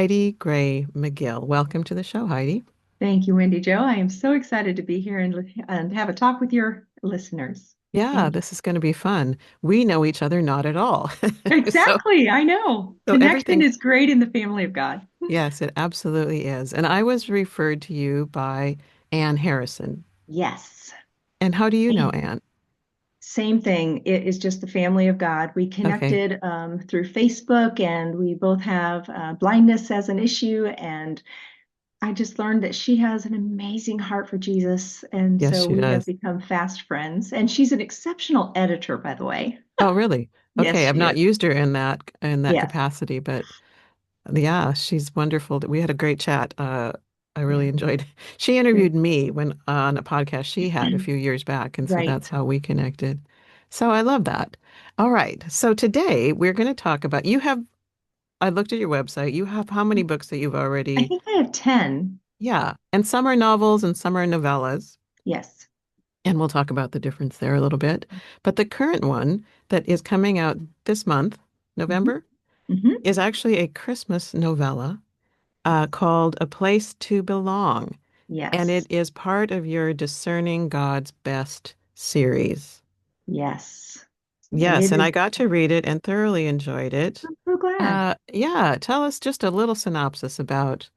Heidi Gray McGill. Welcome to the show, Heidi. Thank you, Wendy Jo. I am so excited to be here and have a talk with your listeners. Yeah, Thank you. this is going to be fun. We know each other not at all. So, Exactly. I know. so Connection everything, is great in the family of God. yes, it absolutely is. And I was referred to you by Ann Harrison. Yes. And how do you know Same Ann? same thing. It is just the family of God. We Okay. connected through Facebook, and we both have blindness as an issue. And I just learned that she has an amazing heart for Jesus. And Yes, so she we have does. become fast friends. And she's an exceptional editor, by the way. Oh, really? Yes, Okay, I've she not is. used her in that Yes. capacity, but yeah, she's wonderful. We had a great chat. I really Yeah. enjoyed. She interviewed me when on a podcast she had a few years back, and so that's Right. how we connected. So I love that. All right. So today we're going to talk about you have I looked at your website. You have how many books that you've I already? think I have 10. Yeah, and some are novels and some are novellas, Yes. and we'll talk about the difference there a little bit. But the current one that is coming out this month, Hmm. November, Hmm. is actually a Christmas novella called A Place to Belong. And Yes. it is part of your Discerning God's Best series. Yes. And Yes, it and is, I got to read it and thoroughly enjoyed it. I'm so glad. Yeah, tell us just a little synopsis about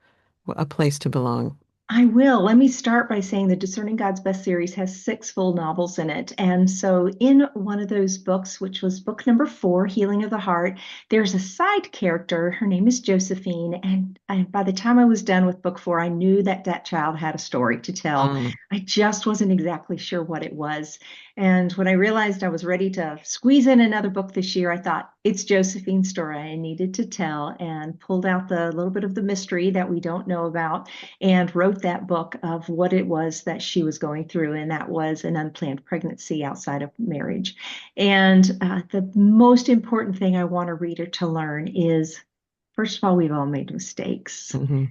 A Place to Belong. I will. Let me start by saying the Discerning God's Best series has six full novels in it. And so, in one of those books, which was book number 4, Healing of the Heart, there's a side character. Her name is Josephine. And by the time I was done with book 4, I knew that that child had a story to tell. Mm, I just wasn't exactly sure what it was. And when I realized I was ready to squeeze in another book this year, I thought it's Josephine's story I needed to tell and pulled out the little bit of the mystery that we don't know about and wrote that book of what it was that she was going through. And that was an unplanned pregnancy outside of marriage. And the most important thing I want a reader to learn is first of all, we've all made mistakes. hmm.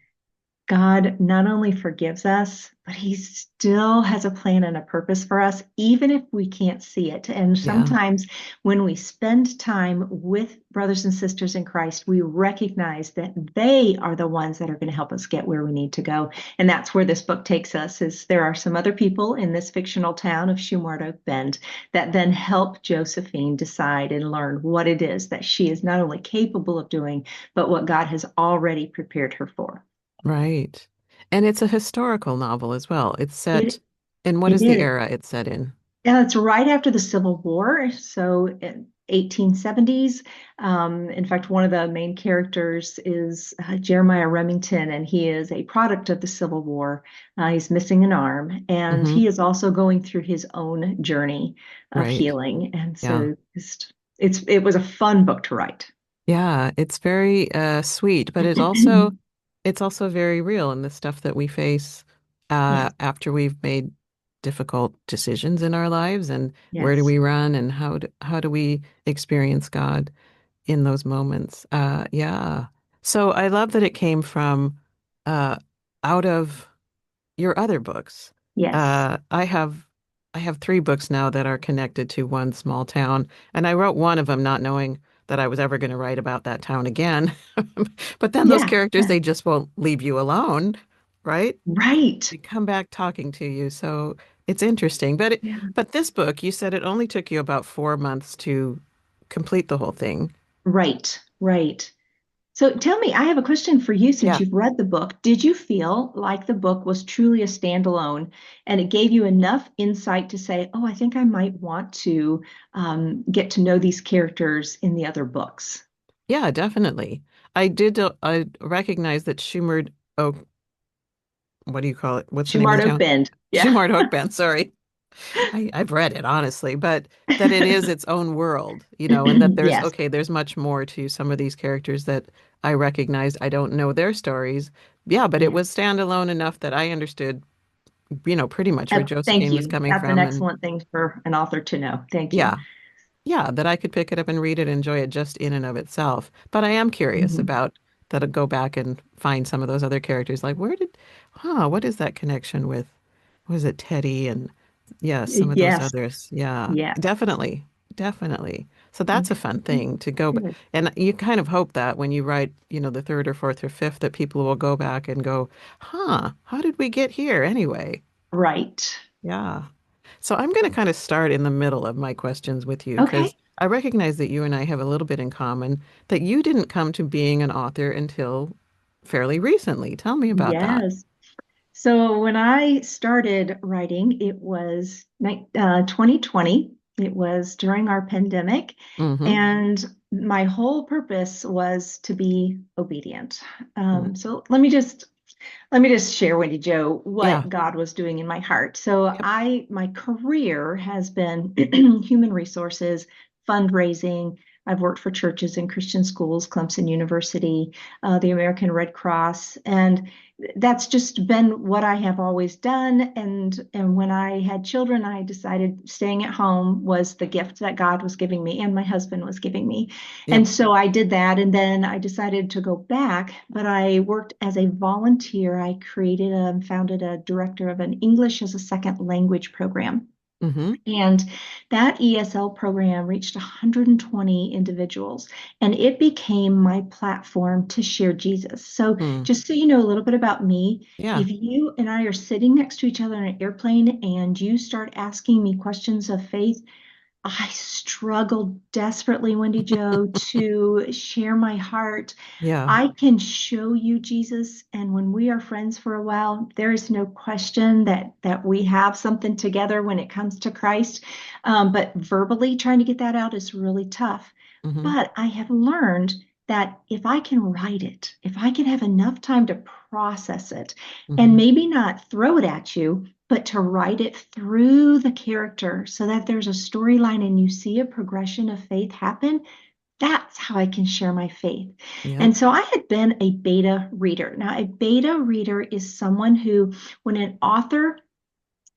God not only forgives us, but He still has a plan and a purpose for us, even if we can't see it. And Yeah, sometimes when we spend time with brothers and sisters in Christ, we recognize that they are the ones that are going to help us get where we need to go. And that's where this book takes us, is there are some other people in this fictional town of Shumard Bend that then help Josephine decide and learn what it is that she is not only capable of doing, but what God has already prepared her for. right. And it's a historical novel as well. It's set It in what It is the is. era it's set in? Yeah, it's right after the Civil War, so in 1870s. In fact, one of the main characters is Jeremiah Remington, and he is a product of the Civil War. He's missing an arm, and Hmm. he is also going through his own journey of Right. healing. And Yeah. so it was a fun book to write. Yeah, it's very sweet, but it's also very real in the stuff that we face Yes, after we've made difficult decisions in our lives, and where do yes, we run, and how do we experience God in those moments? Yeah. So I love that it came from uh, out of your other books. yes. I have three books now that are connected to one small town, and I wrote one of them not knowing that I was ever going to write about that town again. But then those Yeah, characters, yeah, they just won't leave you alone, right? right. They come back talking to you, so it's interesting. But Yeah, but this book, you said it only took you about 4 months to complete the whole thing. right, right. So tell me, I have a question for you since Yeah. you've read the book. Did you feel like the book was truly a standalone and it gave you enough insight to say, oh, I think I might want to get to know these characters in the other books? Yeah, definitely. I recognize that Schumer Oak, what do you call it? What's the name of the Shumardo town? Bend. Yeah. Shumard Oak Bend, sorry. I've read it honestly, but that it is its own world, and that there's Yes. okay, there's much more to some of these characters that I recognized. I don't know their stories. Yeah, but it Yeah. was standalone enough that I understood, pretty much where Thank Josephine was you. coming That's an from. And excellent thing for an author to know. Thank you. yeah, yeah, that I could pick it up and read it, enjoy it just in and of itself. But I am curious Mhm. about that. I'll go back and find some of those other characters. Like, what is that connection with, was it Teddy and yeah, some of those Yes. others. Yeah, Yes. definitely. definitely. So that's a fun Okay, thing to go back. good. And you kind of hope that when you write, the third or fourth or fifth, that people will go back and go, huh, how did we get here anyway? Right. Yeah. So I'm going to kind of start in the middle of my questions with you because Okay. I recognize that you and I have a little bit in common, that you didn't come to being an author until fairly recently. Tell me about that. Yes. So when I started writing, it was 2020. It was during our pandemic, Mm-hmm. and my whole purpose was to be obedient. Mm. So let me just share, Wendy Jo, Yeah. what God was doing in my heart. So Yep. my career has been human resources, fundraising. I've worked for churches and Christian schools, Clemson University, the American Red Cross, and that's just been what I have always done. And when I had children, I decided staying at home was the gift that God was giving me and my husband was giving me. Yep. And so I did that. And then I decided to go back, but I worked as a volunteer. I created and founded a director of an English as a second language program. Mm-hmm. And that ESL program reached 120 individuals, and it became my platform to share Jesus. So, Mm. just so you know a little bit about me, Yeah. if you and I are sitting next to each other in an airplane and you start asking me questions of faith, I struggled desperately, Wendy Jo, to share my heart. Yeah. I can show you Jesus, and when we are friends for a while, there is no question that we have something together when it comes to Christ. But verbally trying to get that out is really tough. Mm-hmm. But I have learned that if I can write it, if I can have enough time to process it, and Mm-hmm. maybe not throw it at you, but to write it through the character so that there's a storyline and you see a progression of faith happen, that's how I can share my faith. Yep. And so I had been a beta reader. Now, a beta reader is someone who, when an author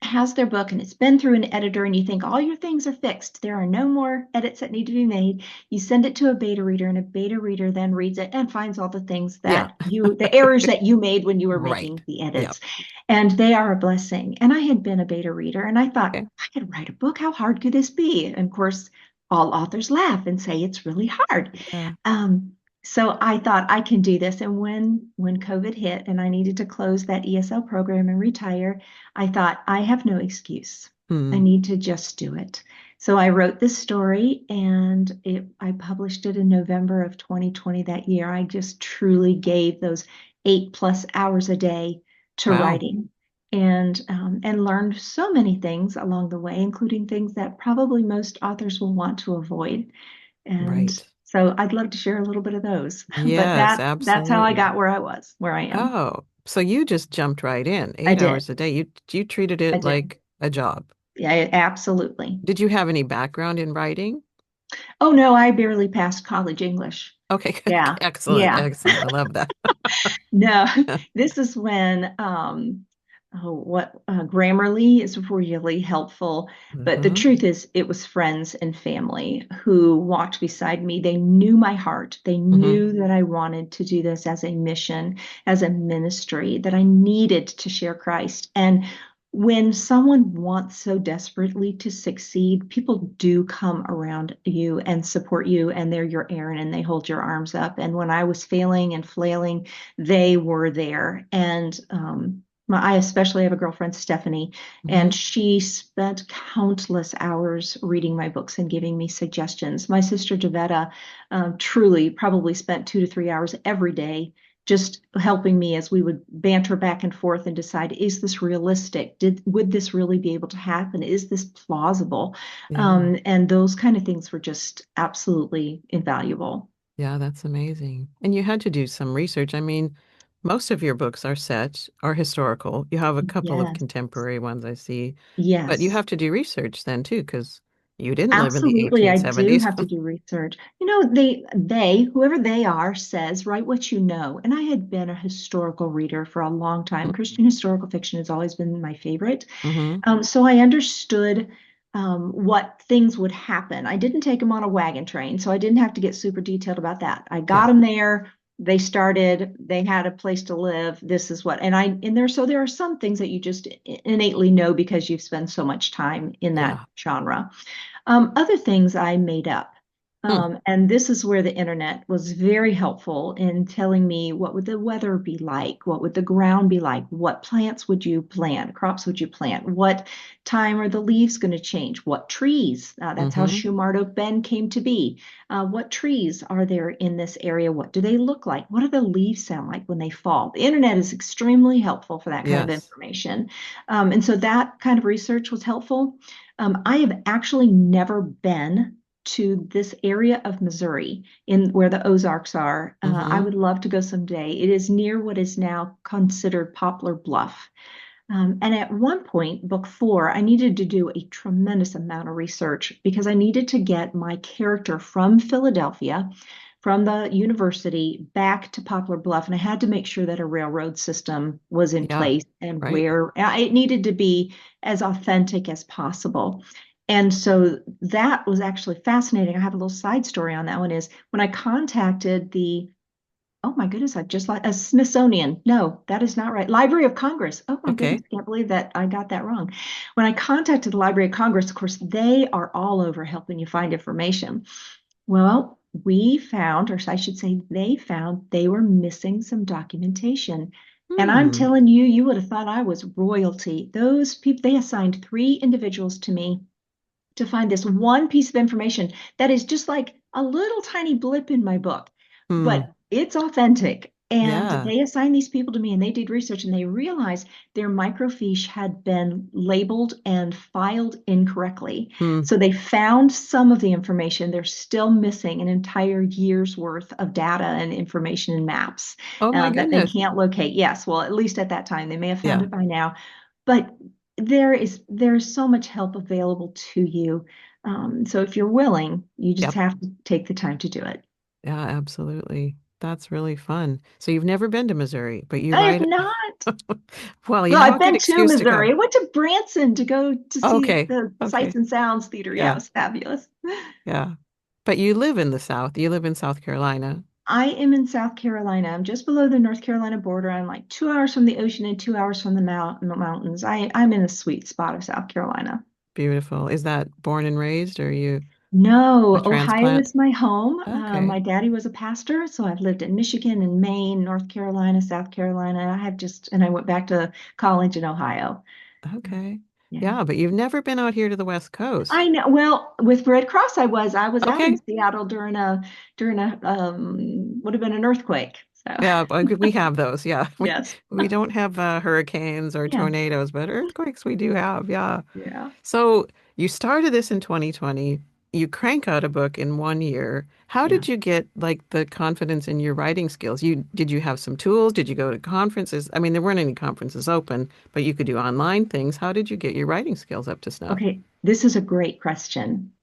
has their book and it's been through an editor and you think all your things are fixed, there are no more edits that need to be made, you send it to a beta reader and a beta reader then reads it and finds all the things Yeah. the errors that you made when you were Right. making the Yep. edits. And they are a blessing. And I had been a beta reader and I thought, Okay. I could write a book. How hard could this be? And of course, all authors laugh and say it's really hard. Yeah. Um, so I thought I can do this. And when COVID hit and I needed to close that ESL program and retire, I thought, I have no excuse. I Hmm. need to just do it. So I wrote this story and I published it in November of 2020 that year. I just truly gave those 8+ hours a day to Wow. writing and learned so many things along the way, including things that probably most authors will want to avoid. And Right. so I'd love to share a little bit of those. But Yes, that's how I absolutely. got where I was, where I am. Oh, so you just jumped right in, I 8 hours did. a day. You treated I it did. like a job. Yeah, absolutely. Did you have any background in writing? Oh no, I barely passed college English. Okay, Yeah. excellent, Yeah. excellent. I love that. No, this is when what Grammarly is really helpful. But the Hmm. truth is, it was friends and family who walked beside me. They knew my heart. They Hmm. knew that I wanted to do this as a mission, as a ministry, that I needed to share Christ. And when someone wants so desperately to succeed, people do come around you and support you, and they're your Aaron and they hold your arms up. And when I was failing and flailing, they were there. And I especially have a girlfriend, Stephanie, and Hmm. she spent countless hours reading my books and giving me suggestions. My sister, Javetta, truly probably spent 2 to 3 hours every day just helping me as we would banter back and forth and decide, is this realistic? Would this really be able to happen? Is this plausible? Yeah. And those kind of things were just absolutely invaluable. Yeah, that's amazing. And you had to do some research. I mean, most of your books are set, are historical. You have a couple of Yes. contemporary ones I see, but you Yes. have to do research then too, because you didn't live in the Absolutely, I do 1870s. have to do research. Whoever they are, says write what you know. And I had been a historical reader for a long time. Christian historical fiction has always been my favorite. Mm-hmm. So I understood what things would happen. I didn't take them on a wagon train, so I didn't have to get super detailed about that. I got Yeah. them there. They started. They had a place to live. This is what, and I in there. So there are some things that you just innately know because you've spent so much time in that Yeah. genre. Other things I made up. Hmm. And this is where the internet was very helpful in telling me what would the weather be like, what would the ground be like, what plants would you plant, crops would you plant, what time are the leaves going to change, what trees. That's how Mm-hmm. Shumard Oak Bend came to be. What trees are there in this area? What do they look like? What do the leaves sound like when they fall? The internet is extremely helpful for that kind of Yes. information. And so that kind of research was helpful. I have actually never been to this area of Missouri in where the Ozarks are. I Mm-hmm. would love to go someday. It is near what is now considered Poplar Bluff. And at one point, book four, I needed to do a tremendous amount of research because I needed to get my character from Philadelphia, from the university, back to Poplar Bluff. And I had to make sure that a railroad system was in Yeah. place and Right. where it needed to be as authentic as possible. And so that was actually fascinating. I have a little side story on that one is when I contacted the oh my goodness, I just like a Smithsonian. No, that is not right. Library of Congress. Oh my goodness, Okay. can't believe that I got that wrong. When I contacted the Library of Congress, of course, they are all over helping you find information. Well, we found, or I should say, they found they were missing some documentation. And I'm Hmm. telling you, you would have thought I was royalty. Those people, they assigned three individuals to me to find this one piece of information that is just like a little tiny blip in my book, Hmm. but it's authentic. And Yeah. they assigned these people to me and they did research and they realized their microfiche had been labeled and filed incorrectly. Hmm. So they found some of the information. They're still missing an entire year's worth of data and information and maps Oh my that they goodness. can't locate. Yes, well, at least at that time, they may have found Yeah. it by now. But there's so much help available to you. So if you're willing, you just Yep. have to take the time to do it. Yeah, absolutely. That's really fun. So you've never been to Missouri, but you I have write. not. Well, you Well, have I've a good been to excuse to Missouri. go. I went to Branson to go to see Okay. the Sights Okay. and Sounds Theater. Yeah, it Yeah. was fabulous. Yeah. But you live in the South. You live in South Carolina. I am in South Carolina. I'm just below the North Carolina border. I'm like 2 hours from the ocean and 2 hours from the mountains. I'm in a sweet spot of South Carolina. Beautiful. Is that born and raised or are you No, a Ohio transplant? is my home. My Okay. daddy was a pastor, so I've lived in Michigan and Maine, North Carolina, South Carolina. And I went back to college in Ohio. Okay. Yeah. Yeah, but you've never been out here to the West Coast. I know. Well, with Red Cross, I was out in Okay. Seattle during a would have been an earthquake. So Yeah, but we have those. Yeah. yes. We don't have hurricanes or Yeah. tornadoes, but earthquakes we do have. Yeah. Yeah. So you started this in 2020. You crank out a book in 1 year. How Yeah. did you get like the confidence in your writing skills? Did you have some tools? Did you go to conferences? I mean, there weren't any conferences open, but you could do online things. How did you get your writing skills up to snuff? Okay, this is a great question.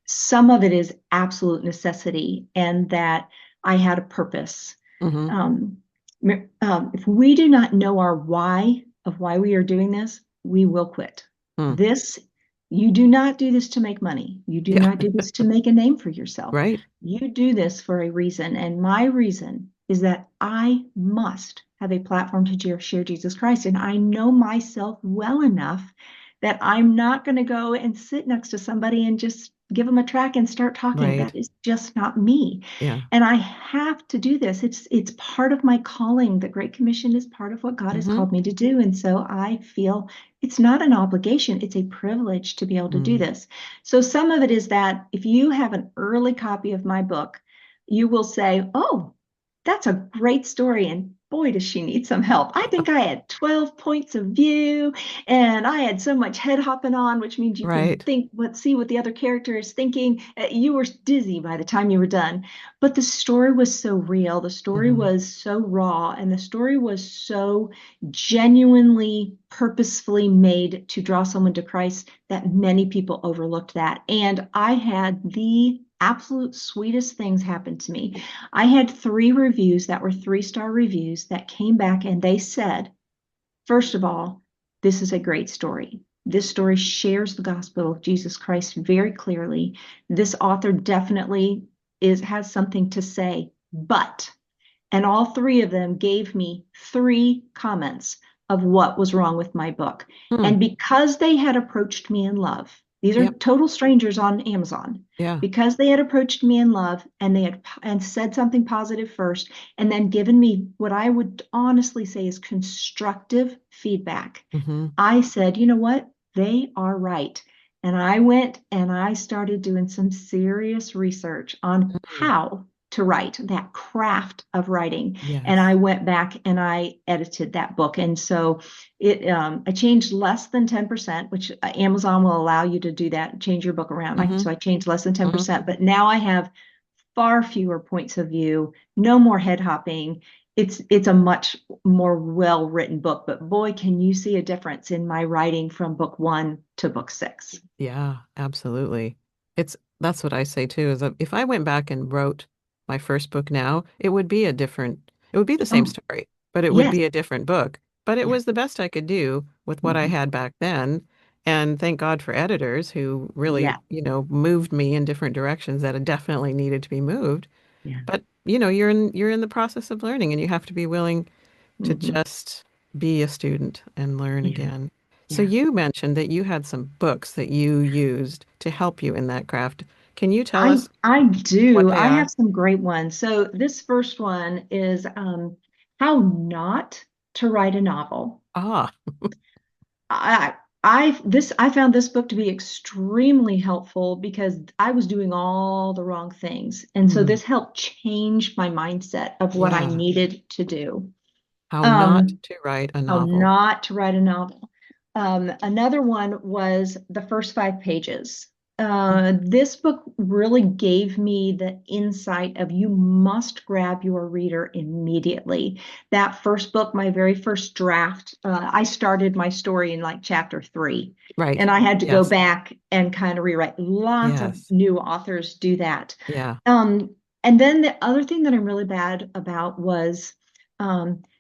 Some of it is absolute necessity and that I had a purpose. Mm-hmm. Um, if we do not know our why of why we are doing this, we will quit. Hmm. This, you do not do this to make money. You do Yeah, not do this to make a name for yourself. right. You do this for a reason. And my reason is that I must have a platform to share Jesus Christ. And I know myself well enough that I'm not going to go and sit next to somebody and just give them a track and start talking. Right. That is just not me. Yeah. And I have to do this. It's part of my calling. The Great Commission is part of what God has Mm-hmm. called me to do. And so I feel it's not an obligation, it's a privilege to be able to do Mm. this. So some of it is that if you have an early copy of my book, you will say, "Oh, that's a great story. And boy, does she need some help. I think I had 12 points of view and I had so much head hopping on, which means you can Right. see what the other character is thinking. You were dizzy by the time you were done. But the story was so real. The story Mm-hmm. was so raw. And the story was so genuinely, purposefully made to draw someone to Christ that many people overlooked that. And I had the absolute sweetest things happen to me. I had three reviews that were 3-star reviews that came back and they said, first of all, this is a great story. This story shares the gospel of Jesus Christ very clearly. This author definitely has something to say, but, and all three of them gave me three comments of what was wrong with my book. Hmm. And because they had approached me in love, These are Yep. total strangers on Amazon. Yeah. Because they had approached me in love and they had and said something positive first and then given me what I would honestly say is constructive feedback. Hmm. I said, you know what? They are right. And I went and I started doing some serious research on Mm. how to write, that craft of writing. And I Yes. went back and I edited that book. And so I changed less than 10%, which Amazon will allow you to do that, change your book around. Hmm. So I changed less than Hmm. 10%, but now I have far fewer points of view, no more head hopping. It's a much more well written book, but boy, can you see a difference in my writing from book one to book six. Yeah, absolutely. That's what I say too, is that if I went back and wrote my first book now, it would be the same Oh, story, but it would yes, be a different book. But it yeah, was the best I could do with what I mhm, had back then. And thank God for editors who really, yeah, moved me in different directions that definitely needed to be moved. yeah, But, you're in the process of learning and you have to be willing to hmm, just be a student and learn yeah, again. So yeah. you mentioned that you had some books that you used to help you in that craft. Can you tell I us I what do. they I are? have some great ones. So this first one is how not to write a novel. Ah, I I found this book to be extremely helpful because I was doing all the wrong things. And so mm, this helped change my mindset of what I yeah. needed to do. How not Um, to write a how novel. not to write a novel. Another one was the first 5 pages. This book really gave me the insight of you must grab your reader immediately. That first book, my very first draft, I started my story in like chapter 3, Right. and I had to go Yes. back and kind of rewrite. Lots of Yes. new authors do that. Yeah. And then the other thing that I'm really bad about was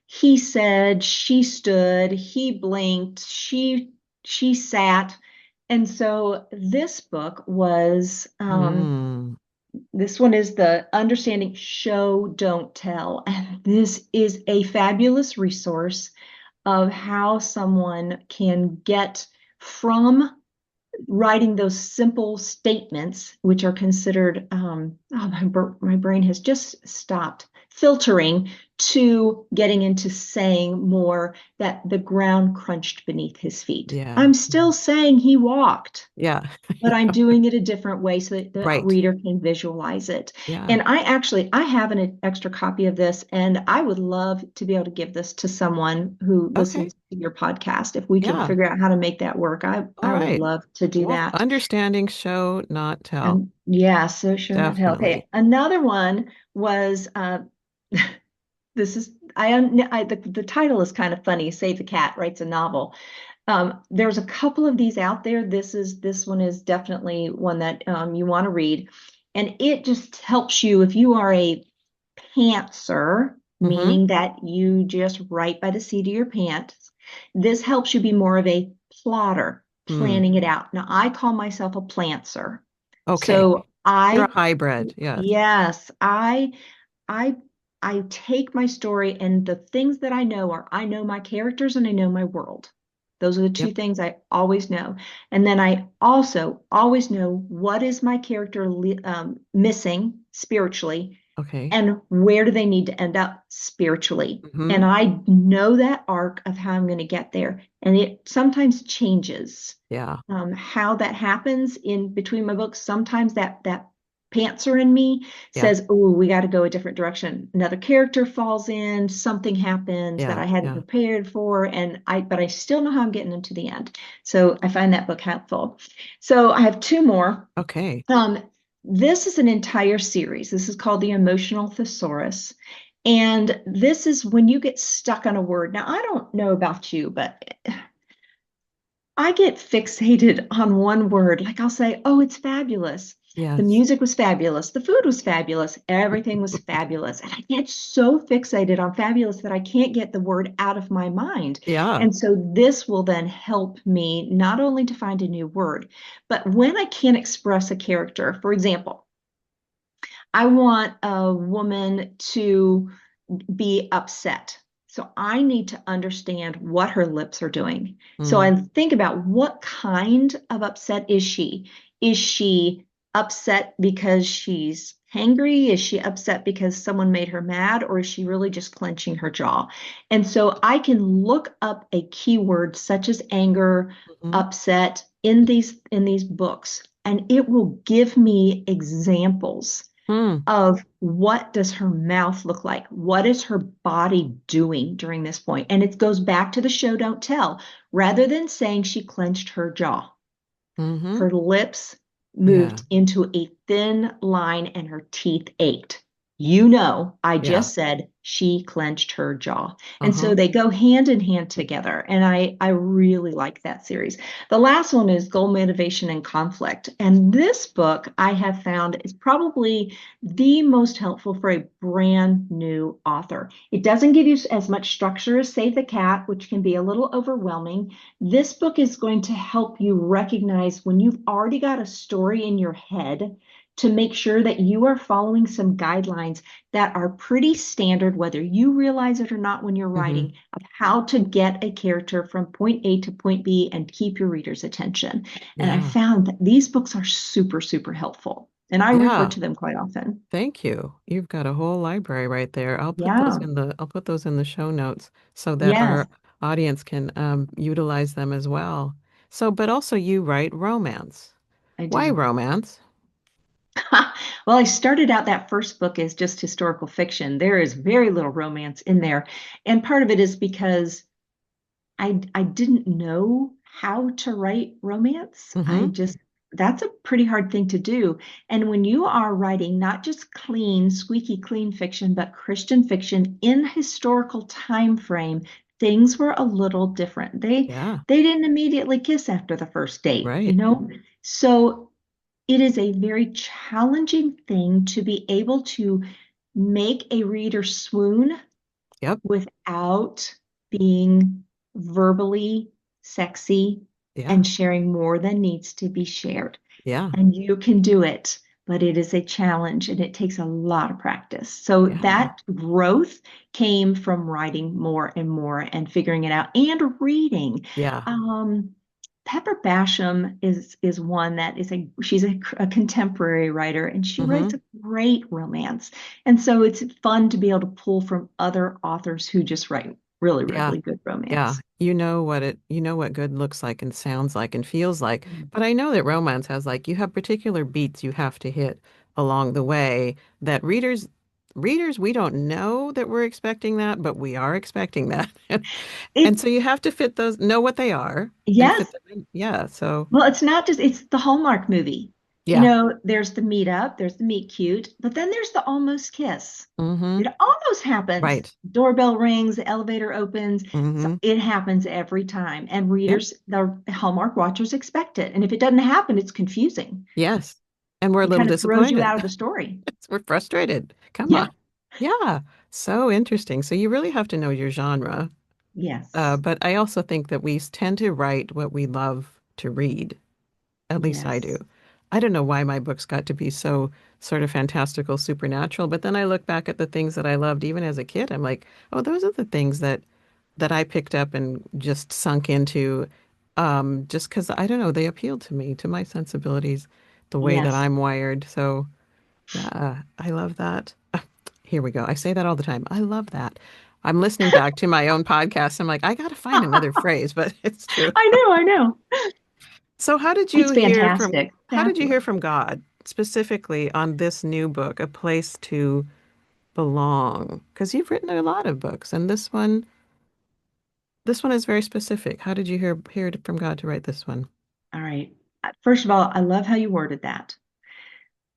he said, she stood, he blinked, she sat. And so this book was Mm, this one is the Understanding Show Don't Tell. And this is a fabulous resource of how someone can get from writing those simple statements, which are considered, my brain has just stopped filtering to getting into saying more that the ground crunched beneath his feet. yeah. I'm still saying he walked, Yeah. but I'm doing it a different way so that the Right. reader can visualize it. Yeah. And I have an extra copy of this, and I would love to be able to give this to someone who Okay. listens to your podcast. If we can Yeah. figure out how to make that work, All I would right. love to do Well, that. understanding, show, not tell. And yeah, so sure not help. Definitely. Okay, another one was this is the title is kind of funny. Save the Cat writes a novel. There's a couple of these out there. This one is definitely one that you want to read, and it just helps you if you are a pantser, Mm-hmm. meaning that you just write by the seat of your pants. This helps you be more of a plotter, Mm. planning it out. Now, I call myself a plantser. Okay. So You're a hybrid. Yes. yes, I, I take my story and the things that I know are I know my characters and I know my world. Those are the two Yep. things I always know. And then I also always know what is my character missing spiritually Okay. and where do they need to end up spiritually. Mm-hmm. And I know that arc of how I'm going to get there. And it sometimes changes Yeah. how that happens in between my books. Sometimes that pantser in me Yeah. says, "Oh, we got to go a different direction." Another character falls in, something happens that Yeah. I hadn't Yeah. prepared for, but I still know how I'm getting them to the end. So I find that book helpful. So I have two more. Okay. Um, this is an entire series. This is called the Emotional Thesaurus. And this is when you get stuck on a word. Now, I don't know about you, but I get fixated on one word. Like I'll say, oh, it's fabulous. The Yes. music was fabulous. The food was fabulous. Everything was fabulous. And I get so fixated on fabulous that I can't get the word out of my mind. Yeah. And so this will then help me not only to find a new word, but when I can't express a character, for example, I want a woman to be upset. So I need to understand what her lips are doing. So Mm, I think about what kind of upset is she? Is she upset because she's hangry? Is she upset because someone made her mad? Or is she really just clenching her jaw? And so I can look up a keyword such as anger, mhm, upset in these books, and it will give me examples mm, of what does her mouth look like? What is her body doing during this point? And it goes back to the show don't tell. Rather than saying she clenched her jaw, mhm. her lips Yeah, moved into a thin line and her teeth ached. You know, I yeah. just said she clenched her jaw. And so Uh-huh. they go hand in hand together. And I really like that series. The last one is Goal Motivation and Conflict. And this book I have found is probably the most helpful for a brand new author. It doesn't give you as much structure as Save the Cat, which can be a little overwhelming. This book is going to help you recognize when you've already got a story in your head to make sure that you are following some guidelines that are pretty standard, whether you realize it or not when you're Hmm. writing, of how to get a character from point A to point B and keep your reader's attention. And I Yeah. found that these books are super, super helpful. And I refer Yeah. to them quite often. Thank you. You've got a whole library right there. Yeah. I'll put those in the show notes so that Yes, our audience can utilize them as well. So, but also you write romance. I Why do. romance? Well, I started out that first book as just historical fiction. There is very little romance in there. And part of it is because I didn't know how to write romance. Mm-hmm. That's a pretty hard thing to do. And when you are writing not just clean, squeaky clean fiction, but Christian fiction in historical time frame, things were a little different. Yeah. They didn't immediately kiss after the first date, you Right. know? So it is a very challenging thing to be able to make a reader swoon Yep. without being verbally sexy Yeah. and sharing more than needs to be shared. Yeah. And you can do it, but it is a challenge and it takes a lot of practice. So Yeah. that growth came from writing more and more and figuring it out and reading. Yeah. Um, Pepper Basham is one that is she's a contemporary writer and she writes Mm-hmm. a great romance. And so it's fun to be able to pull from other authors who just write really, Yeah. really good Yeah. romance. You know what good looks like and sounds like and feels like. But I know that romance has like you have particular beats you have to hit along the way that readers we don't know that we're expecting that, but we are expecting that. And It so you have to fit those, know what they are and yes, fit them in. Yeah. So well, it's not just it's the Hallmark movie. You yeah. know, there's the meet up, there's the meet cute, but then there's the almost kiss. Mm-hmm. It almost happens. Right. Doorbell rings, the elevator opens. So Mm-hmm. it happens every time. And Yep. readers, the Hallmark watchers expect it. And if it doesn't happen, it's confusing. Yes. And we're a It little kind of throws you disappointed. out of the story. We're frustrated. Come on. Yeah. Yeah. So interesting. So you really have to know your genre. Yes. But I also think that we tend to write what we love to read. At least I do. Yes. I don't know why my books got to be so sort of fantastical, supernatural, but then I look back at the things that I loved even as a kid. I'm like, oh, those are the things that I picked up and just sunk into, just because I don't know, they appealed to me, to my sensibilities, the way that Yes. I'm wired. So yeah, I love that. Here we go. I say that all the time. I love that. I'm listening back to my own podcast. I'm like, I got to find another I phrase, but it's true. know, I know. So It's fantastic. how did you Fabulous. hear from God specifically on this new book, A Place to Belong? Because you've written a lot of books, and this one is very specific. How did you hear it from God to write this one? All right. First of all, I love how you worded that.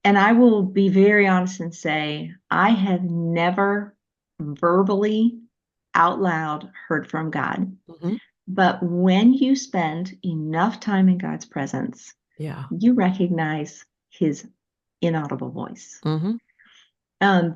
And I will be very honest and say, I have never verbally out loud heard from God. Hmm. But when you spend enough time in God's presence, Yeah. you recognize his inaudible voice. Hmm.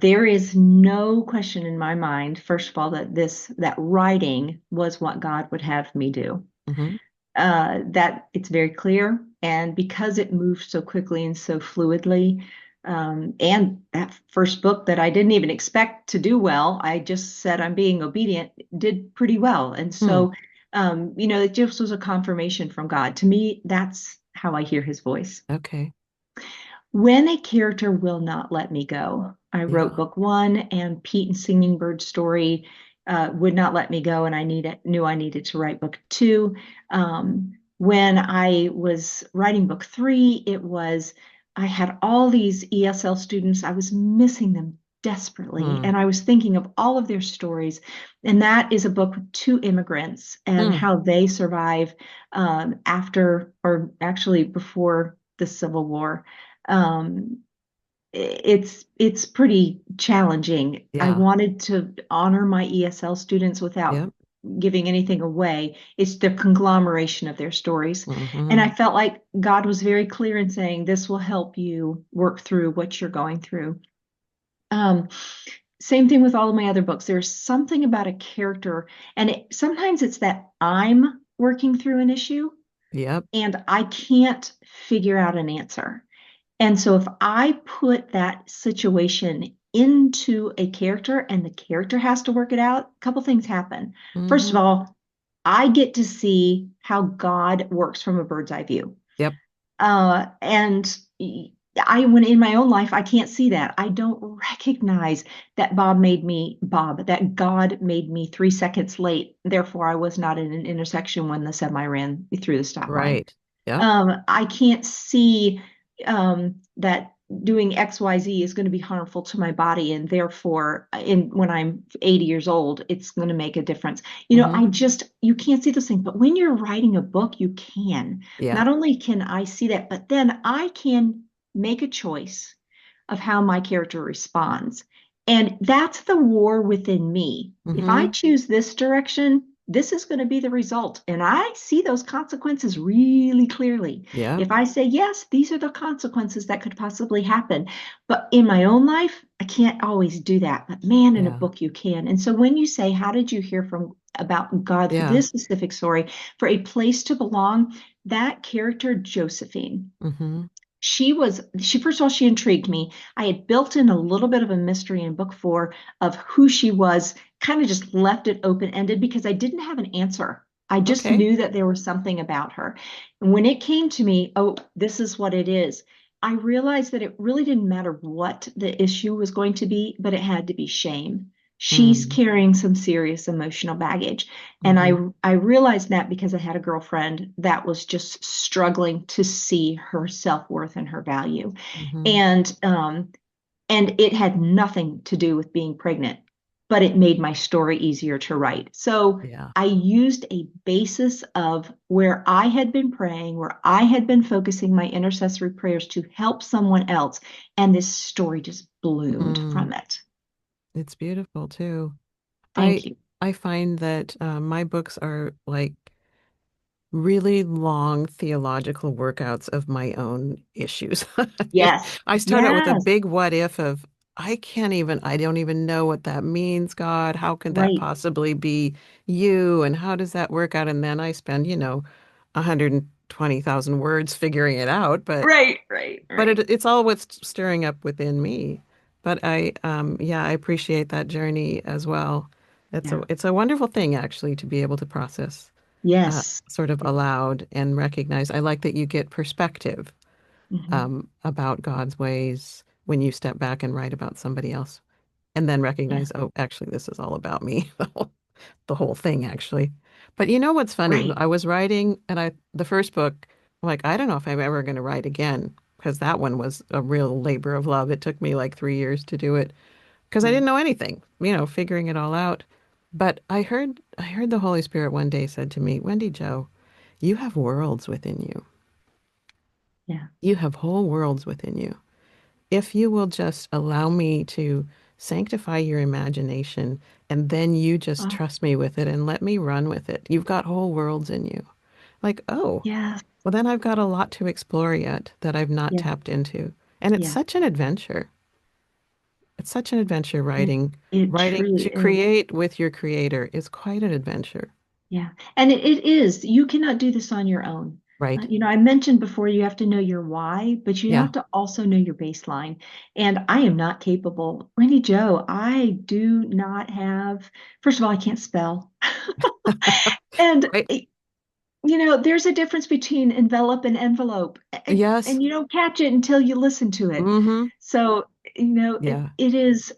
There is no question in my mind, first of all, that writing was what God would have me do. Hmm. That it's very clear, and because it moves so quickly and so fluidly, And that first book that I didn't even expect to do well, I just said I'm being obedient, did pretty well. And Hmm. so, it just was a confirmation from God. To me, that's how I hear his voice. Okay. When a character will not let me go. I wrote Yeah. book one, and Pete and Singing Bird story would not let me go, and knew I needed to write book two. When I was writing book three, I had all these ESL students. I was missing them desperately, Hmm. and I was thinking of all of their stories. And that is a book with two immigrants and Hmm. how they survive after, or actually before, the Civil War. um, it's pretty challenging. I Yeah. wanted to honor my ESL students without Yep. giving anything away. It's the conglomeration of their stories. And Hmm. I felt like God was very clear in saying, this will help you work through what you're going through. Um, Same thing with all of my other books. There's something about a character, and sometimes it's that I'm working through an issue Yep. and I can't figure out an answer. And so if I put that situation into a character and the character has to work it out, a couple things happen. First of Hmm. all, I get to see how God works from a bird's eye view. Yep. And when in my own life, I can't see that. I don't recognize that that God made me 3 seconds late. Therefore, I was not in an intersection when the semi ran through the stop line. Right. Yep. I can't see that doing XYZ is going to be harmful to my body, and therefore, when I'm 80 years old, it's going to make a difference. Hmm. You can't see those things, but when you're writing a book, you can. Yeah. Not only can I see that, but then I can make a choice of how my character responds. And that's the war within me. If I Hmm. choose this direction, this is going to be the result. And I see those consequences really clearly. Yeah. If I say, yes, these are the consequences that could possibly happen. But in my own life, I can't always do that. But man, in a Yeah. book, you can. And so when you say, how did you hear from about God through Yeah. this specific story, for a place to belong, that character, Josephine, Hmm. she first of all, she intrigued me. I had built in a little bit of a mystery in book four of who she was, kind of just left it open ended because I didn't have an answer. I just Okay. knew that there was something about her. And when it came to me, oh, this is what it is, I realized that it really didn't matter what the issue was going to be, but it had to be shame. She's Mm. carrying some serious emotional baggage. And Hmm. I realized that because I had a girlfriend that was just struggling to see her self-worth and her value. Hmm. And it had nothing to do with being pregnant, but it made my story easier to write. So Yeah. I used a basis of where I had been praying, where I had been focusing my intercessory prayers to help someone else, and this story just bloomed Mm. from it. It's beautiful too. I Thank you. I find that my books are like really long theological workouts of my own issues. Yes. I start out with a Yes. big what if of I don't even know what that means, God. How could that Right. possibly be you? And how does that work out? And then I spend, 120,000 words figuring it out. Right. Right. But Right. it's all what's stirring up within me. But yeah, I appreciate that journey as well. Yeah. It's a wonderful thing actually to be able to process Yes. sort of aloud and recognize. I like that you get perspective Mhm. about God's ways when you step back and write about somebody else, and then Yeah. recognize, oh, actually, this is all about me, the whole thing, actually. But you know what's funny? Right. I was writing, and the first book, like, I don't know if I'm ever going to write again because that one was a real labor of love. It took me like 3 years to do it because I Yeah. didn't know anything, figuring it all out. But I heard the Holy Spirit one day said to me, Wendy Jo, you have worlds within you. Yeah. You have whole worlds within you. If you will just allow me to sanctify your imagination and then you just Oh, trust me with it and let me run with it, you've got whole worlds in you. Like, oh, yes. well, then I've got a lot to explore yet that I've not Yeah. tapped into. And it's Yeah. such an adventure. It's such an adventure It writing. it Writing truly to is. create with your creator is quite an adventure. Yeah. And it is. You cannot do this on your own. Right. I mentioned before you have to know your why, but you Yeah. have to also know your baseline. And I am not capable. Wendy Jo, I do not have, first of all, I can't spell. And Right. there's a difference between envelop and envelope, Yes. and you don't catch it until you listen to it. Mm-hmm. So, Yeah. it is,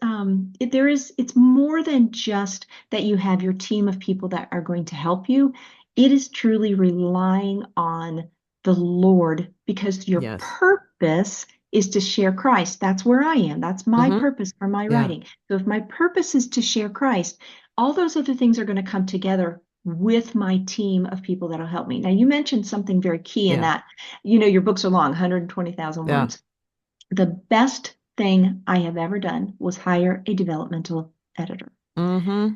it's more than just that you have your team of people that are going to help you. It is truly relying on the Lord because your Yes. purpose is to share Christ. That's where I am. That's my Mm-hmm. purpose for my Yeah. writing. So if my purpose is to share Christ, all those other things are going to come together with my team of people that'll help me. Now, you mentioned something very key in Yeah. that, your books are long, 120,000 Yeah. words. The best thing I have ever done was hire a developmental editor. Mm-hmm.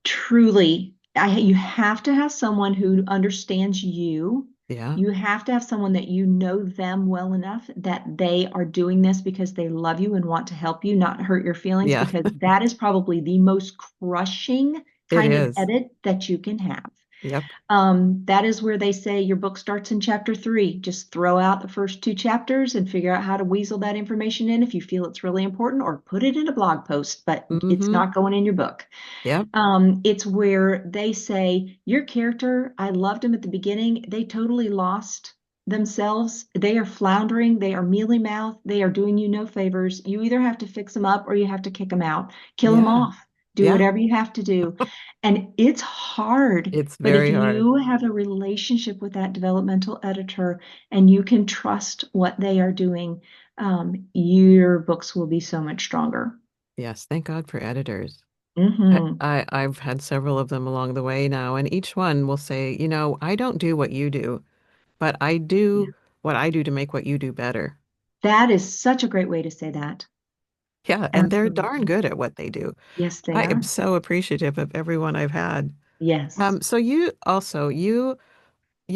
Truly, you have to have someone who understands you. Yeah. You have to have someone that you know them well enough that they are doing this because they love you and want to help you, not hurt your feelings, Yeah. because that is probably the most crushing It kind of is. edit that you can have. Yep. That is where they say your book starts in chapter 3. Just throw out the first 2 chapters and figure out how to weasel that information in if you feel it's really important, or put it in a blog post, but it's Mm-hmm. not going in your book. Yep. It's where they say, your character, I loved him at the beginning. They totally lost themselves. They are floundering. They are mealy mouthed. They are doing you no favors. You either have to fix them up or you have to kick them out, kill them Yeah. off, do Yeah. whatever you have to do. And it's hard. It's But if very hard. you have a relationship with that developmental editor and you can trust what they are doing, your books will be so much stronger. Yes. Thank God for editors. Hmm. I've had several of them along the way now, and each one will say, I don't do what you do, but I do what I do to make what you do better. That is such a great way to say that. Yeah, and they're darn Absolutely. good at what they do. Yes, they I am are. so appreciative of everyone I've had. Yes. So you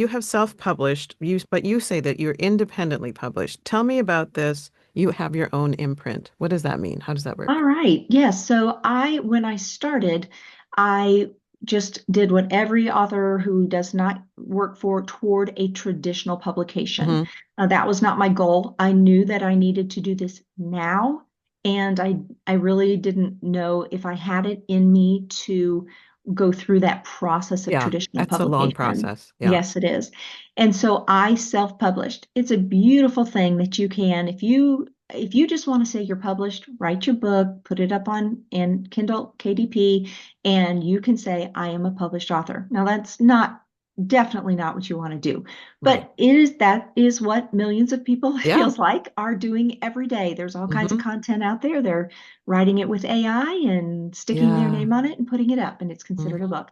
have self-published, but you say that you're independently published. Tell me about this. You have your own imprint. What does that mean? How does that All work? right. Yes. So when I started, I just did what every author who does not work for toward a traditional publication. Hmm. That was not my goal. I knew that I needed to do this now, and I really didn't know if I had it in me to go through that process of Yeah, traditional that's a long publication. process. Yeah. Yes, it is. And so I self-published. It's a beautiful thing that you can, if you just want to say you're published, write your book, put it up on in Kindle KDP, and you can say, I am a published author. Now, that's not definitely not what you want to do, Right. but that is what millions of people Yeah. feels like are doing every day. There's all kinds of Hmm. content out there. They're writing it with AI and sticking their Yeah. name on it and putting it up, and it's considered a Hmm. book.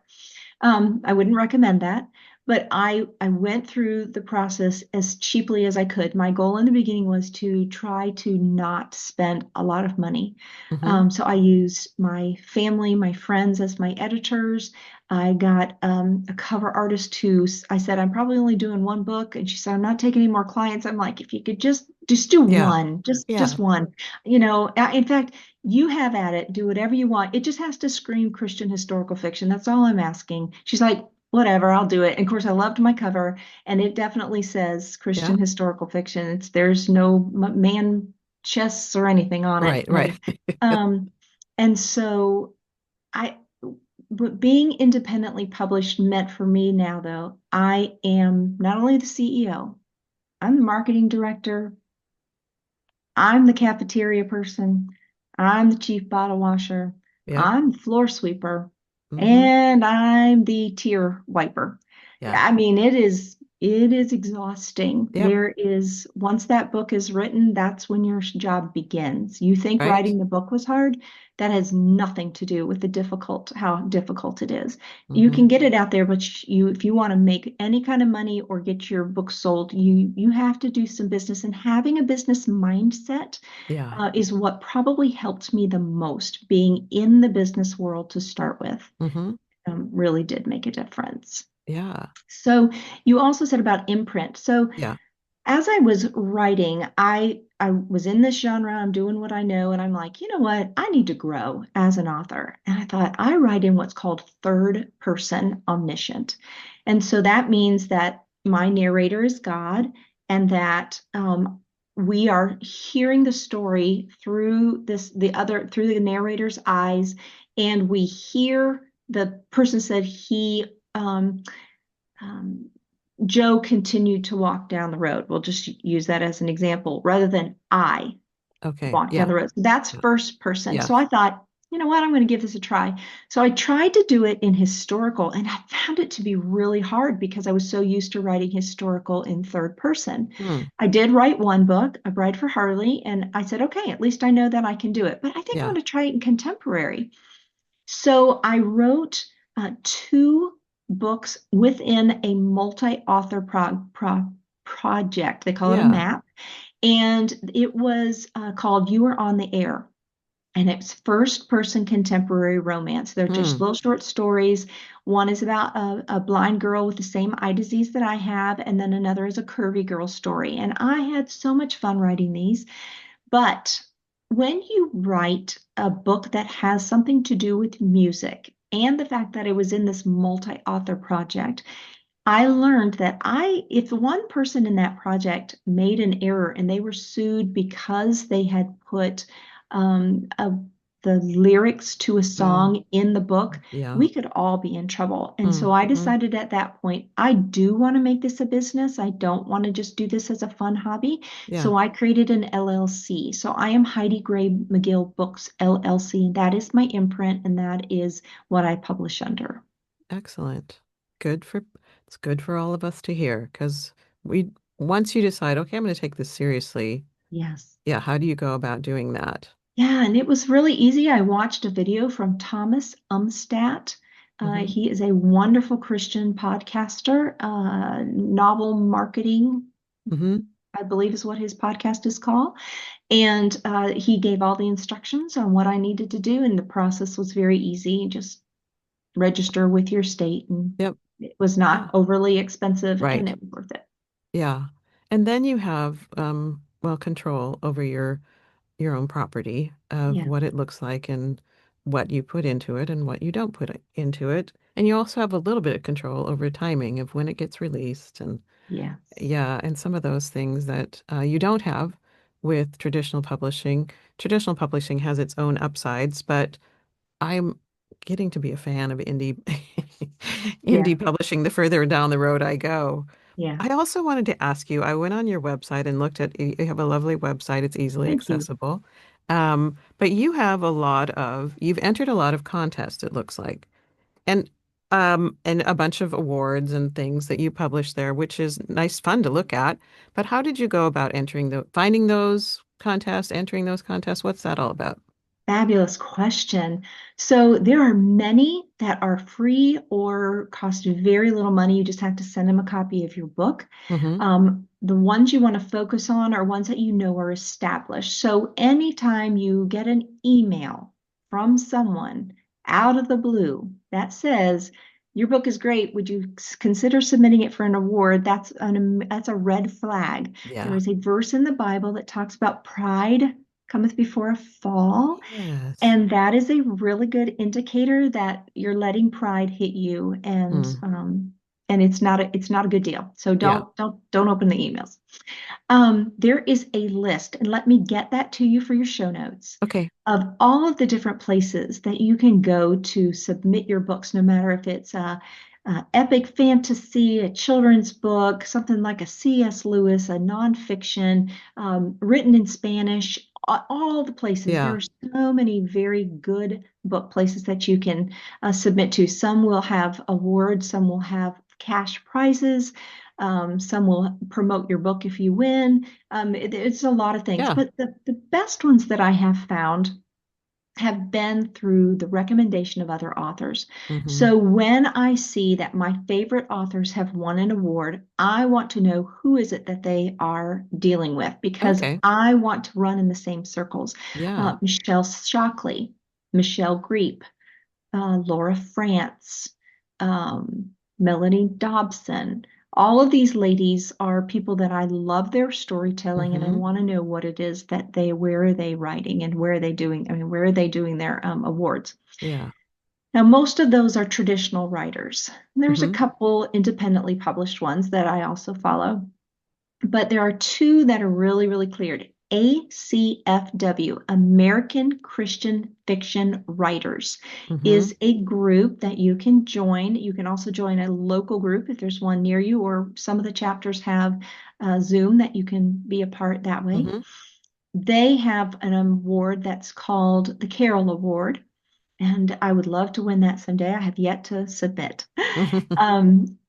I wouldn't recommend that, but I went through the process as cheaply as I could. My goal in the beginning was to try to not spend a lot of money. Hmm. So I used my family, my friends as my editors. I got a cover artist who I said, I'm probably only doing one book. And she said, I'm not taking any more clients. I'm like, if you could just do Yeah. one, just Yeah. one. In fact, you have at it, do whatever you want. It just has to scream Christian historical fiction. That's all I'm asking. She's like, whatever, I'll do it. And of course, I loved my cover, and it definitely says Yeah. Christian historical fiction. There's no man chests or anything on it. Right. Right. Um, and so I, but being independently published meant for me now, though, I am not only the CEO, I'm the marketing director, I'm the cafeteria person. I'm the chief bottle washer. Yep. I'm the floor sweeper. Hmm. And I'm the tier wiper. Yeah. I mean, it is exhausting. Yep. Once that book is written, that's when your job begins. You think Right. writing the book was hard? That has nothing to do with how difficult it is. You Hmm. can get it out there, but if you want to make any kind of money or get your book sold, you have to do some business. And having a business mindset Yeah. is what probably helped me the most. Being in the business world to start with Hmm. really did make a difference. Yeah. So you also said about imprint. So Yeah. as I was writing, I was in this genre, I'm doing what I know, and I'm like, you know what? I need to grow as an author. And I thought I write in what's called third person omniscient. And so that means that my narrator is God, and that we are hearing the story through through the narrator's eyes, and we hear the person said he um, Joe continued to walk down the road. We'll just use that as an example rather than I Okay. walked down Yeah. the road. So that's Yeah. first person. So Yes. I thought, you know what, I'm going to give this a try. So I tried to do it in historical, and I found it to be really hard because I was so used to writing historical in third person. Hmm. I did write one book, A Bride for Harley, and I said, okay, at least I know that I can do it. But I think I'm Yeah. going to try it in contemporary. So I wrote two books within a multi-author project. They call it a Yeah. map. And it was called You Are on the Air. And it's first person contemporary romance. They're just Hmm. little short stories. One is about a blind girl with the same eye disease that I have, and then another is a curvy girl story. And I had so much fun writing these. But when you write a book that has something to do with music, and the fact that it was in this multi-author project, I learned that if one person in that project made an error and they were sued because they had put um, a, the lyrics to a Oh, song in the book, yeah. we could all be in trouble. And so I Mm-hmm. decided at that point, I do want to make this a business. I don't want to just do this as a fun hobby. Yeah. So I created an LLC. So I am Heidi Gray McGill Books LLC, and that is my imprint, and that is what I publish under. Excellent. Good for it's good for all of us to hear because we once you decide, okay, I'm going to take this seriously. Yes. Yeah, how do you go about doing that? Yeah, and it was really easy. I watched a video from Thomas Umstattd. Mm-hmm. He is a wonderful Christian podcaster, novel marketing, Mm-hmm. I believe is what his podcast is called. And he gave all the instructions on what I needed to do, and the process was very easy. Just register with your state, and Yep. it was Yeah. not overly expensive, and Right. it was worth it. Yeah. And then you have well control over your own property of Yeah. what it looks like and what you put into it and what you don't put into it. And you also have a little bit of control over timing of when it gets released and Yes. yeah, and some of those things that you don't have with traditional publishing. Traditional publishing has its own upsides, but I'm getting to be a fan of indie Yeah. indie publishing the further down the road I go. Yeah. I also wanted to ask you, I went on your website and looked at, you have a lovely website. It's easily Thank you. accessible. But you have you've entered a lot of contests, it looks like. And and a bunch of awards and things that you publish there, which is nice fun to look at. But how did you go about finding those contests, entering those contests? What's that all about? Fabulous question. So there are many that are free or cost very little money. You just have to send them a copy of your book. Mm-hmm. The ones you want to focus on are ones that you know are established. So anytime you get an email from someone out of the blue that says, your book is great, would you consider submitting it for an award? That's a red flag. There Yeah. is a verse in the Bible that talks about pride cometh before a fall. Yes. And that is a really good indicator that you're letting pride hit you, Mm. and it's not a good deal. So Yeah. don't open the emails. There is a list, and let me get that to you for your show notes Okay. of all of the different places that you can go to submit your books, no matter if it's a epic fantasy, a children's book, something like a C.S. Lewis, a nonfiction, written in Spanish, all the places. There Yeah. are so many very good book places that you can submit to. Some will have awards, some will have cash prizes. Some will promote your book if you win. It's a lot of things, Yeah. but the best ones that I have found have been through the recommendation of other authors. Mm-hmm. So when I see that my favorite authors have won an award, I want to know who is it that they are dealing with because Okay. I want to run in the same circles. Yeah. Michelle Shockley, Michelle Greep, Laura France, um, Melanie Dobson. All of these ladies are people that I love their storytelling, and I Mm-hmm. want to know what it is where are they writing and where are they doing, where are they doing their awards. Yeah. Now, most of those are traditional writers. There's a Hmm. couple independently published ones that I also follow, but there are two that are really, really cleared. ACFW, American Christian Fiction Writers, Hmm. is a group that you can join. You can also join a local group if there's one near you, or some of the chapters have Zoom that you can be a part that way. Hmm. They have an award that's called the Carroll Award, and I would love to win that someday. I have yet to submit.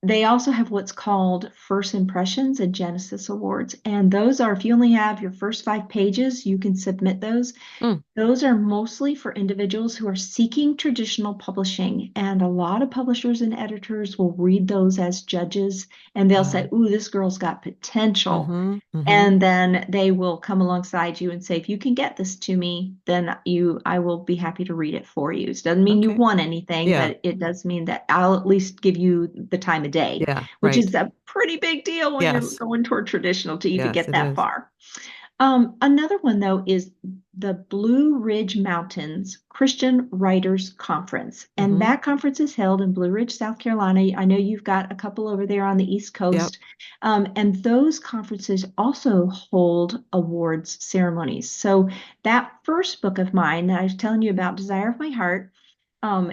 They also have what's called First Impressions and Genesis Awards. And those are, if you only have your first 5 pages, you can submit those. Mm. Those are mostly for individuals who are seeking traditional publishing. And a lot of publishers and editors will read those as judges and they'll Uh, say, ooh, this girl's got potential. hmm. Hmm. And then they will come alongside you and say, if you can get this to me, then I will be happy to read it for you. It doesn't mean you Okay. won anything, Yeah. but it does mean that I'll at least give you the time of day, Yeah. which is Right. a pretty big deal when you're Yes. going toward traditional to even Yes, get it that is. far. Another one, though, is the Blue Ridge Mountains Christian Writers Conference. And Hmm. that conference is held in Blue Ridge, South Carolina. I know you've got a couple over there on the East Yep. Coast. And those conferences also hold awards ceremonies. So that first book of mine that I was telling you about, Desire of My Heart,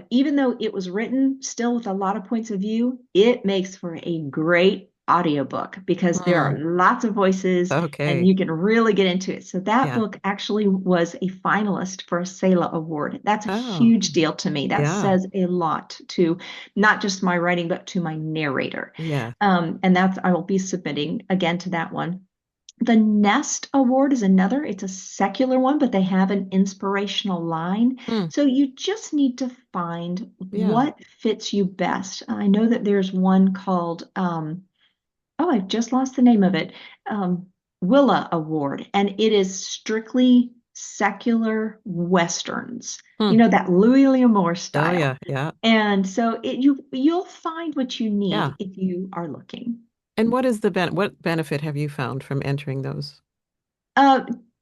even though it was written still with a lot of points of view, it makes for a great audiobook because there are Mm. lots of voices and Okay. you can really get into it. So that Yeah. book actually was a finalist for a SELA award. That's a Oh, huge deal to me. That yeah. says a lot to not just my writing, but to my narrator. Yeah. And that's, I will be submitting again to that one. The Nest Award is another. It's a secular one, but they have an inspirational line. Mm. So you just need to find Yeah. what fits you best. I know that there's one called, oh, I've just lost the name of it, Willa Award, and it is strictly secular Westerns, Mm. that Louis L'Amour Oh, style. yeah. Yeah. And so you'll find what you Yeah. need if you are looking. And what is the what benefit have you found from entering those? Uh,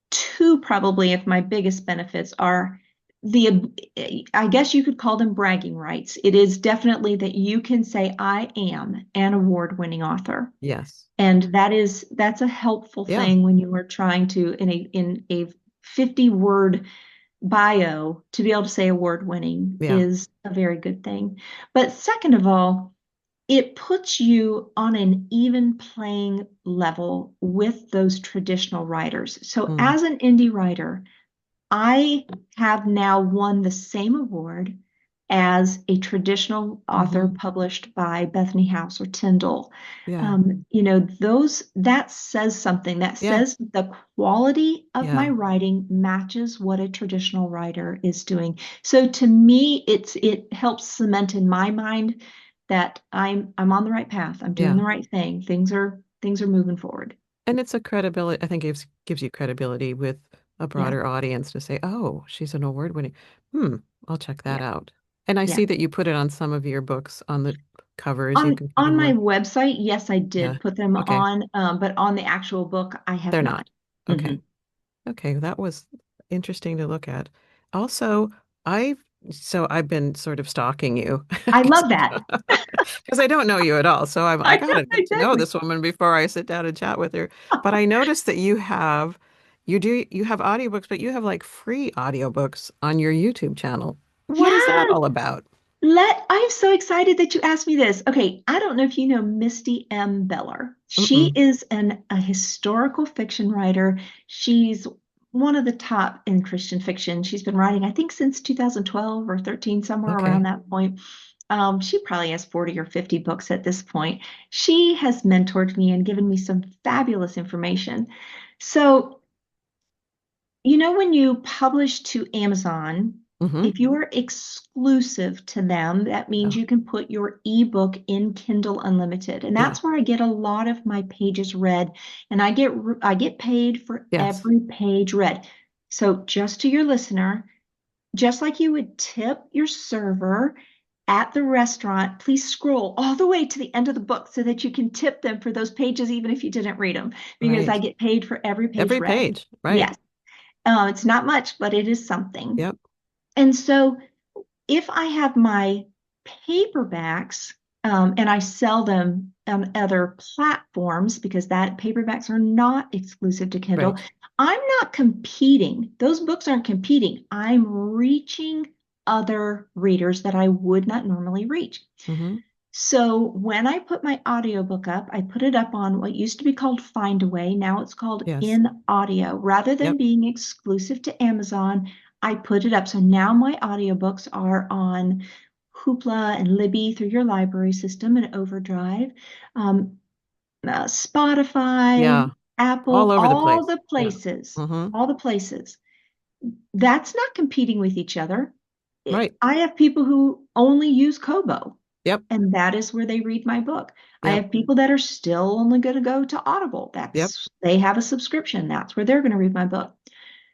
Two probably of my biggest benefits are the, I guess you could call them bragging rights. It is definitely that you can say, I am an award-winning author. Yes. And that's a helpful Yeah. thing when you are trying to, in a 50-word bio, to be able to say award-winning Yeah. is a very good thing. But second of all, it puts you on an even playing level with those traditional writers. So, Mm. as an indie writer, I have now won the same award as a traditional author Hmm. published by Bethany House or Tyndall. Yeah. Those that says something. That Yeah. says the quality of my Yeah. writing matches what a traditional writer is doing. So to me, it helps cement in my mind that I'm on the right path. I'm doing Yeah. the right thing. Things are moving forward. And it's a credibility, I think gives you credibility with a Yeah, broader audience to say, oh, she's an award winning. Hmm, I'll check that yeah, out. And I yeah. see that you put it on some of your books on the covers. You On can put on them my on. website, yes, I Yeah. did put them Okay. on, but on the actual book, I have They're not. not. Okay. Mhm. Okay. That was interesting to look at. Also, I've I've been sort of stalking you I love that. because I don't know you at all. So I I know gotta get to know exactly. this woman before I sit down and chat with her. But I noticed that you have audiobooks, but you have like free audiobooks on your YouTube channel. What is that Yes. all about? I'm so excited that you asked me this. Okay, I don't know if you know Misty M. Beller. She Mm-mm. is a historical fiction writer. She's one of the top in Christian fiction. She's been writing, I think, since 2012 or 13, somewhere around Okay. that point. She probably has 40 or 50 books at this point. She has mentored me and given me some fabulous information. So when you publish to Amazon, Mm-hmm. if you are exclusive to them, that means Yeah. you can put your ebook in Kindle Unlimited. And Yeah. that's where I get a lot of my pages read. And I get paid for Yes. every page read. So just to your listener, just like you would tip your server at the restaurant, please scroll all the way to the end of the book so that you can tip them for those pages, even if you didn't read them, because I Right. get paid for every page Every read. page. Right. Yes. It's not much, but it is something. Yep. And so if I have my paperbacks, and I sell them on other platforms because that paperbacks are not exclusive to Kindle, Right. I'm not competing. Those books aren't competing. I'm reaching other readers that I would not normally reach. Mm-hmm. So when I put my audiobook up, I put it up on what used to be called Findaway. Now it's called Yes. In Audio. Rather than Yep. being exclusive to Amazon, I put it up. So now my audiobooks are on Hoopla and Libby through your library system and Overdrive, um, Yeah. Spotify, All Apple, over the all place. the Yeah. places, Mm-hmm. all the places. That's not competing with each other. Right. I have people who only use Kobo, Yep. and that is where they read my book. I Yep. have people that are still only going to go to Audible. Yep. That's they have a subscription. That's where they're going to read my book.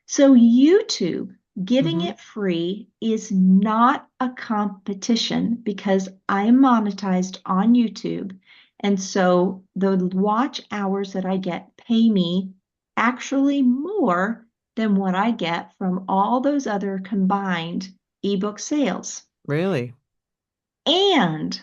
So YouTube giving Mm-hmm. it free is not a competition because I'm monetized on YouTube. And so the watch hours that I get pay me actually more than what I get from all those other combined ebook sales. Really? And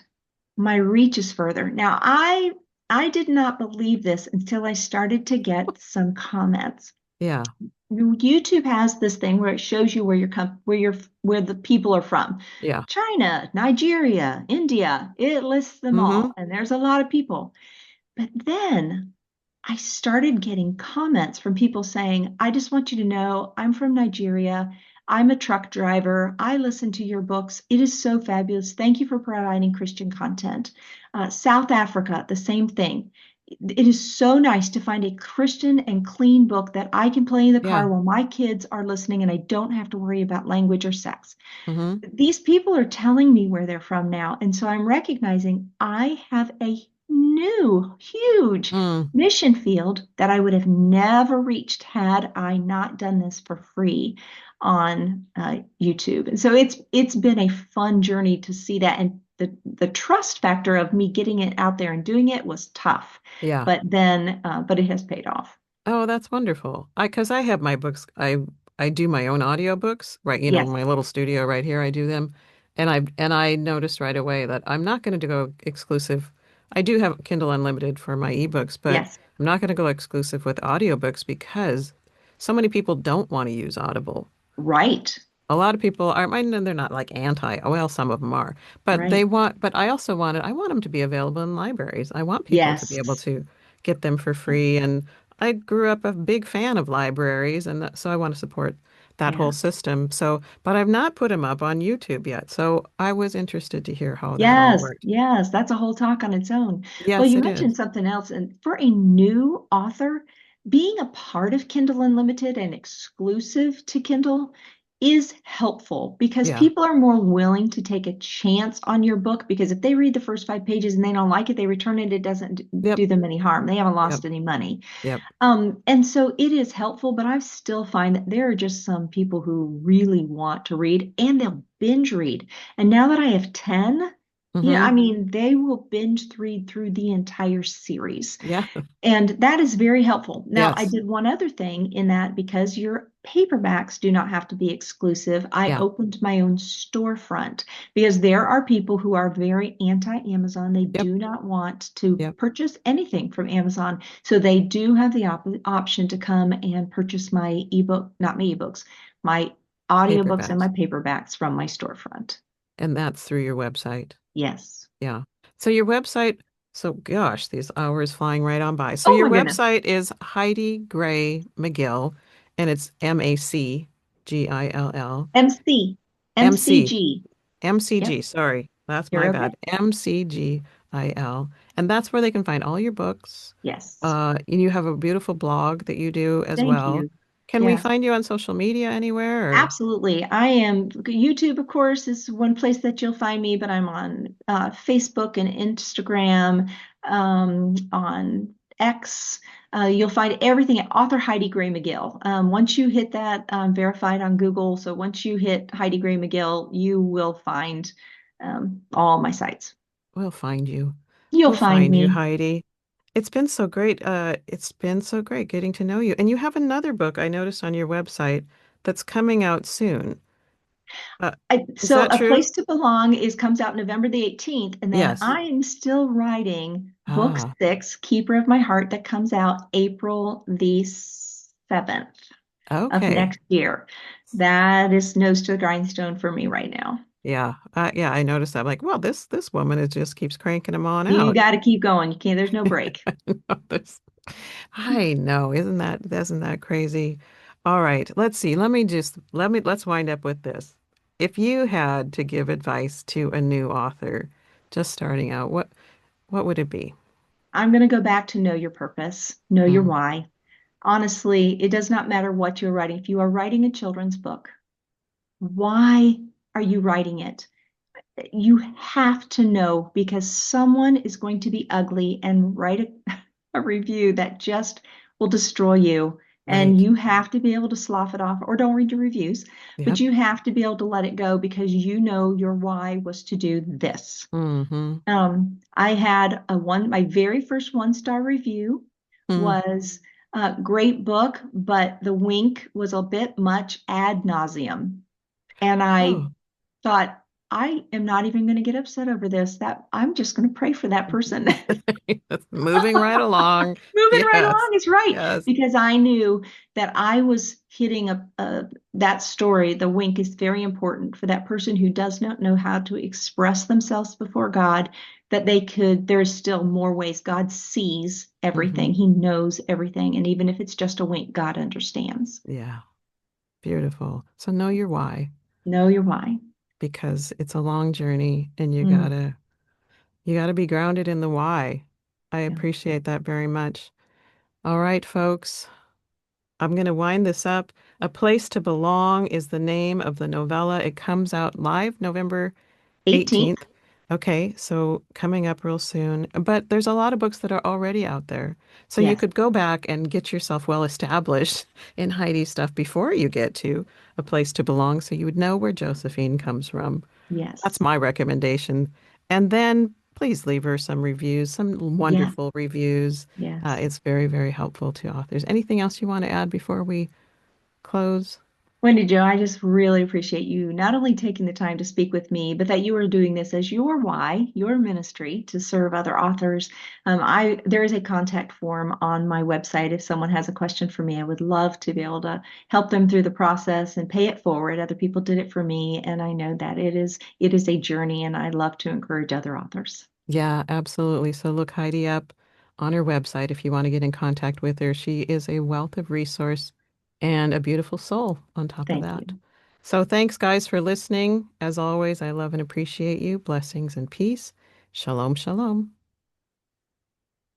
my reach is further. Now, I did not believe this until I started to get some comments. Yeah. YouTube has this thing where it shows you where the people are from. Yeah. China, Nigeria, India, it lists them Mm-hmm. all, and there's a lot of people. But then I started getting comments from people saying, I just want you to know I'm from Nigeria. I'm a truck driver. I listen to your books. It is so fabulous. Thank you for providing Christian content. South Africa, the same thing. It is so nice to find a Christian and clean book that I can play in the Yeah. car while my kids are listening and I don't have to worry about language or sex. Mm-hmm. These people are telling me where they're from now. And so I'm recognizing I have a new, huge Mm. mission field that I would have never reached had I not done this for free on YouTube. And so it's been a fun journey to see that. And the trust factor of me getting it out there and doing it was tough, Yeah. but it has paid off. Oh, that's wonderful. Because I have my books. I do my own audiobooks, right? You know, Yes, my little studio right here, I do them. And I noticed right away that I'm not going to go exclusive. I do have Kindle Unlimited for my ebooks, but yes, I'm not going to go exclusive with audiobooks because so many people don't want to use Audible. right, A lot of people are, I know they're not like anti, oh, well, some of them are, but right. but I also I want them to be available in libraries. I want people to be able Yes. to get them for free. And I grew up a big fan of libraries, and so I want to support that whole Yeah. system. So, but I've not put them up on YouTube yet. So I was interested to hear how that all Yes, worked. yes, that's a whole talk on its own. Well, Yes, you it mentioned is. something else, and for a new author, being a part of Kindle Unlimited and exclusive to Kindle is helpful because Yeah. people are more willing to take a chance on your book because if they read the first 5 pages and they don't like it, they return it, it doesn't Yep. do them any harm. They haven't Yep. lost any money. Yep. And so it is helpful, but I still find that there are just some people who really want to read and they'll binge read. And now that I have 10, yeah, I Mm-hmm. mean, they will binge read through the entire series. Yeah. And that is very helpful. Now, I Yes. did one other thing in that because your paperbacks do not have to be exclusive. I Yeah. opened my own storefront because there are people who are very anti-Amazon. They Yep. do not want to Yep. purchase anything from Amazon. So they do have the option to come and purchase my ebook, not my ebooks, my audiobooks and my Paperbacks. paperbacks from my storefront. And that's through your website. Yes. Yeah. So your website, so gosh, these hours flying right on by. So Oh your my goodness. website is Heidi Gray McGill, and it's MacGill. MC, MC, MCG. Yep. MCG, sorry. That's You're my okay. bad. MCGIL. And that's where they can find all your books. Yes. And you have a beautiful blog that you do as Thank well. you. Can we Yeah, find you on social media anywhere or? absolutely. I am. YouTube, of course, is one place that you'll find me, but I'm on Facebook and Instagram, on X. You'll find everything at author Heidi Gray McGill. Once you hit that, verified on Google, so once you hit Heidi Gray McGill, you will find all my sites. We'll find you. You'll We'll find find you, me. Heidi. It's been so great. It's been so great getting to know you. And you have another book I noticed on your website that's coming out soon. Is So that A true? Place to Belong is comes out November the 18th, and then Yes. I'm still writing book Ah, six, Keeper of My Heart, that comes out April the 7th of okay. next year. That is nose to the grindstone for me right now. Yeah. Yeah, I noticed that. I'm like, well, this woman is just keeps cranking them on You out. got to keep going. You can't, there's no break. This- I know. Isn't that crazy? All right. Let's see. Let's wind up with this. If you had to give advice to a new author just starting out, what would it be? I'm going to go back to know your purpose, know your Mm, why. Honestly, it does not matter what you're writing. If you are writing a children's book, why are you writing it? You have to know because someone is going to be ugly and write a review that just will destroy you. And right. you have to be able to slough it off or don't read your reviews, but Yep. you have to be able to let it go because you know your why was to do this. Mm-hmm. I had my very first one-star review Mm. was a great book, but the wink was a bit much ad nauseum. And I Oh. thought, I am not even going to get upset over this. That I'm just going to pray for that person. Moving right along. Moving right Yes. along is right Yes. because I knew that I was hitting that story. The wink is very important for that person who does not know how to express themselves before God, that there's still more ways. God sees Hmm. everything. He knows everything. And even if it's just a wink, God understands. Yeah. Beautiful. So know your why Know your why. because it's a long journey and Mm, you gotta be grounded in the why. I yeah. appreciate that very much. All right, folks. I'm going to wind this up. A Place to Belong is the name of the novella. It comes out live November 18th. 18th. Okay, so coming up real soon. But there's a lot of books that are already out there. So you Yes. could go back and get yourself well established in Heidi's stuff before you get to A Place to Belong so you would know where Josephine comes from. That's Yes. my recommendation. And then please leave her some reviews, some Yeah. wonderful reviews. Yes. It's very, very helpful to authors. Anything else you want to add before we close? Wendy Jo, I just really appreciate you not only taking the time to speak with me, but that you are doing this as your why, your ministry to serve other authors. There is a contact form on my website. If someone has a question for me, I would love to be able to help them through the process and pay it forward. Other people did it for me, and I know that it is a journey, and I love to encourage other authors. Yeah, absolutely. So look Heidi up on her website if you want to get in contact with her. She is a wealth of resource and a beautiful soul on top of Thank that. you. So thanks, guys, for listening. As always, I love and appreciate you. Blessings and peace. Shalom, shalom.